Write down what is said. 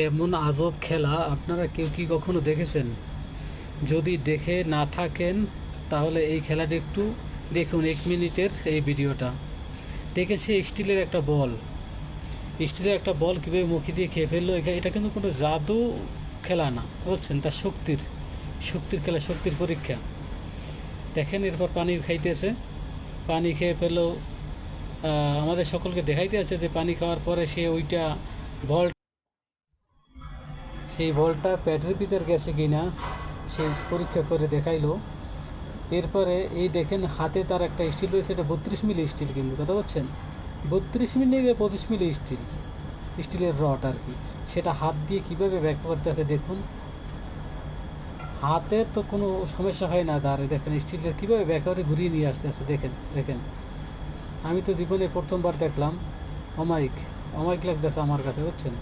এমন আজব খেলা আপনারা কেউ কি কখনো দেখেছেন? যদি দেখে না থাকেন তাহলে এই খেলাটি একটু দেখুন, 1 মিনিটের এই ভিডিওটা দেখে। সে স্টিলের একটা বল কীভাবে মুখে দিয়ে খেয়ে ফেললো। এটা কিন্তু কোনো জাদু খেলা না, বুঝছেন? তার শক্তির খেলা, শক্তির পরীক্ষা। দেখেন, এরপর পানি খাইতেছে, পানি খেয়ে ফেললো। আমাদের সকলকে দেখাইতে আছে যে পানি খাওয়ার পরে সে বল সেই বলটা প্যাটের ভিতর গেছে কিনা সে পরীক্ষা করে দেখাইলো। এরপরে এই দেখেন, হাতে তার একটা স্টিল রয়েছে, এটা 32 মিলি স্টিল, কিন্তু কথা বলছেন, 32 মিলি 25 মিলি স্টিলের রড আর কি। সেটা হাত দিয়ে কীভাবে ব্যাখ্যা করতে আছে দেখুন। হাতে তো কোনো সমস্যা হয় না, দাঁড়ে দেখেন স্টিলের কীভাবে ব্যাখ্যা করে ঘুরিয়ে নিয়ে আসতে আছে। দেখেন দেখেন, আমি তো জীবনে প্রথমবার দেখলাম। অমায়িক অমায়িক লাগতেছে আমার কাছে, বুঝছেন?